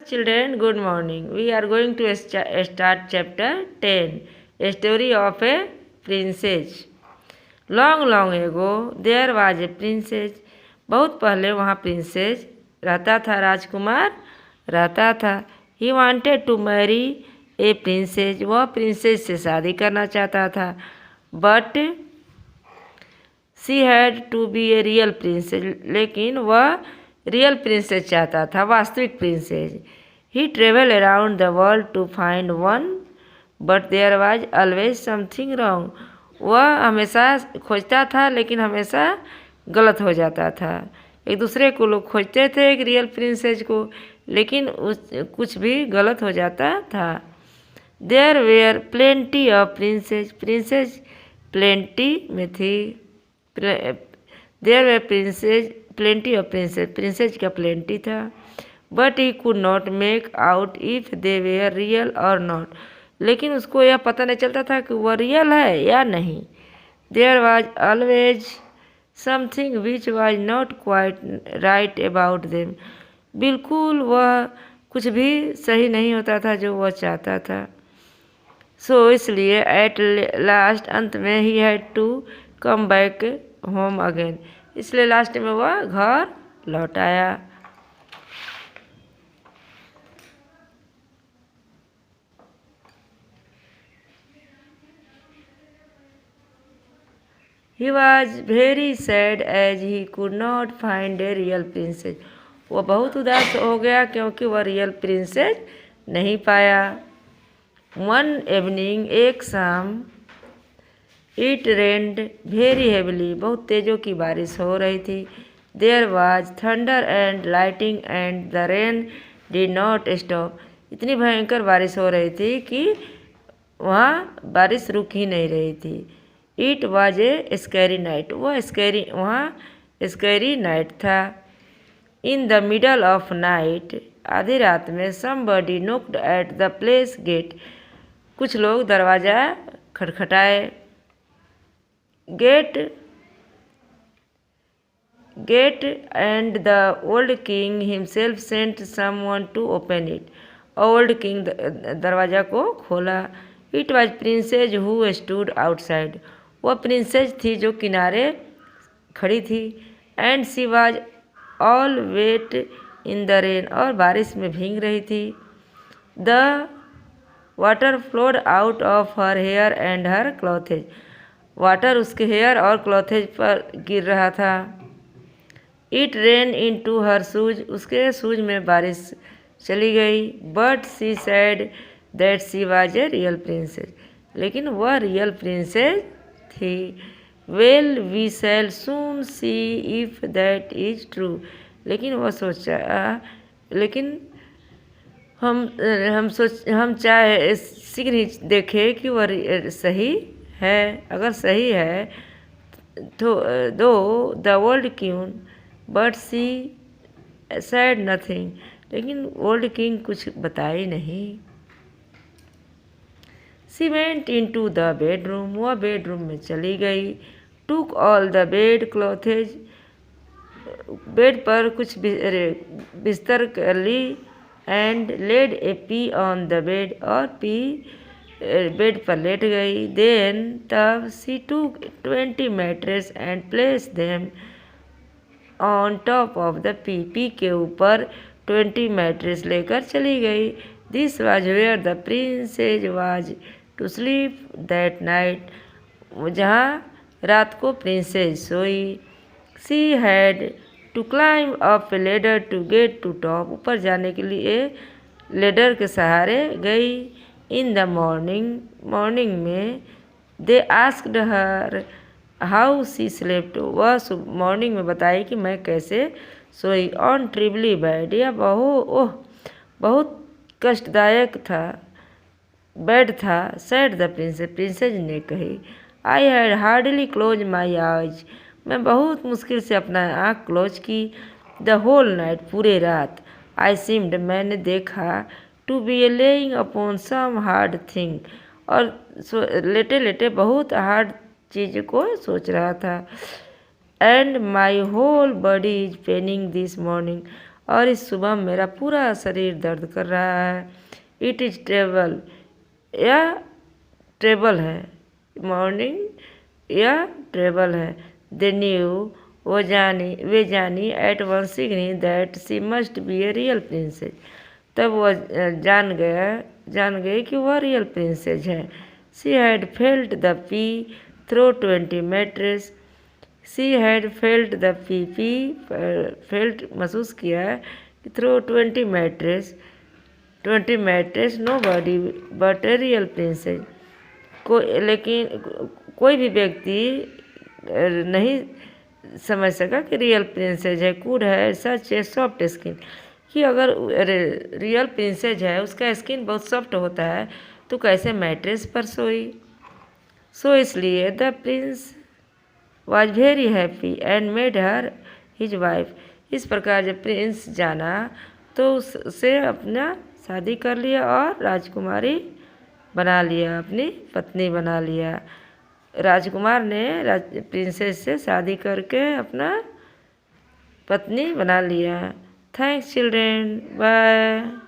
Children, good morning. We are going to start chapter 10, A Story of a Princess. Long, long ago, there was a princess. बहुत पहले वहाँ princess रहता था, राजकुमार रहता था. He wanted to marry a princess. वह princess से शादी करना चाहता था. But she had to be a real princess. लेकिन वह रियल प्रिंसेस चाहता था, वास्तविक princess. He travel around the world to find one but there was always something wrong. वह हमेशा खोजता था लेकिन हमेशा गलत हो जाता था. एक दूसरे को लोग खोजते थे एक रियल प्रिंसेस को, लेकिन कुछ भी गलत हो जाता था. There were plenty of princess. Princess plenty में थी. There were princess plenty of princess. Princess का प्लेंटी था. But he could not make out if they were real or not. लेकिन उसको यह पता नहीं चलता था कि वह रियल है या नहीं. There was always something which was not quite right about them. बिल्कुल वह कुछ भी सही नहीं होता था जो वह चाहता था. सो इसलिए एट लास्ट अंत में he had to come back home again. इसलिए लास्ट में वह घर लौट आया. He was very sad as he could not find a real princess. वह बहुत उदास हो गया क्योंकि वह रियल प्रिंसेस नहीं पाया. One evening, एक शाम, it rained very heavily. बहुत तेजों की बारिश हो रही थी. There was thunder and lightning and the rain did not stop. इतनी भयंकर बारिश हो रही थी कि वहाँ बारिश रुक ही नहीं रही थी. It was a scary night. वहाँ स्कैरी नाइट था. In the middle of night, आधी रात में, somebody knocked at the place gate. कुछ लोग दरवाज़ा खटखटाए. Gate and the old king himself sent someone to open it. Old king दरवाज़ा को खोला. It was princess who stood outside. वह प्रिंसेस थी जो किनारे खड़ी थी. And she was all wet in the rain. और बारिश में भीग रही थी. The water flowed out of her hair and her clothes. Water उसके हेयर और क्लॉथेज पर गिर रहा था. It rain in to her shoes. उसके शूज में बारिश चली गई. But she said that she was a real princess. लेकिन वह रियल प्रिंसेस थी. Well we shall soon see if that is true. लेकिन वह सोचा, लेकिन हम चाहे शीघ्र ही देखें कि वह सही है. अगर सही है तो thought the old queen but she said nothing. लेकिन ओल्ड किंग कुछ बताई नहीं. She went into the bedroom. वह बेडरूम में चली गई. Took all the bed clothes. Bed पर कुछ बिस्तर कर ली. And laid a pea on the bed. और बेड पर लेट गई. Then तब she took 20 mattress and placed them on top of the pea. P के ऊपर 20 मैट्रेस लेकर चली गई. This was where the princess was to sleep that night. जहाँ रात को प्रिंसेस सोई. She had to climb up a ladder to get to top. ऊपर जाने के लिए लेडर के सहारे गई. In the morning में they asked her how she slept. वह मॉर्निंग में बताई कि मैं कैसे सोई. On terribly bad. यह बहुत कष्टदायक था, बेड था. Sad the princess. प्रिंसेस ने कही. I had hardly close my eyes. मैं बहुत मुश्किल से अपना आँख क्लोज की. The whole night. पूरे रात. I seemed. मैंने देखा. To be a lying upon some hard thing. और लेटे लेटे बहुत हार्ड चीज़ को सोच रहा था. And my whole body is paining this morning. और इस सुबह मेरा पूरा शरीर दर्द कर रहा है। इट इज़ ट्रेबल, यह ट्रेबल है। मॉर्निंग, यह ट्रेबल है। दे न्यू, वे जानी एट वन सिग्नी that she must be a real princess. तब वह जान गए कि वह रियल प्रिंसेस है। She had felt the pea through 20 mattress. She had felt the pea felt महसूस किया है कि through 20 mattress nobody but a real princess. लेकिन कोई भी व्यक्ति नहीं समझ सका कि रियल प्रिंसेस है। कुड है सच ए सॉफ्ट स्किन, कि अगर रियल प्रिंसेस है उसका स्किन बहुत सॉफ्ट होता है तो कैसे मैट्रेस पर सोई। सो इसलिए the Prince was very happy and made her his wife. इस प्रकार जब प्रिंस जाना तो उससे अपना शादी कर लिया और राजकुमारी बना लिया, अपनी पत्नी बना लिया। राजकुमार ने प्रिंसेस से शादी करके अपना पत्नी बना लिया। Thanks children, bye.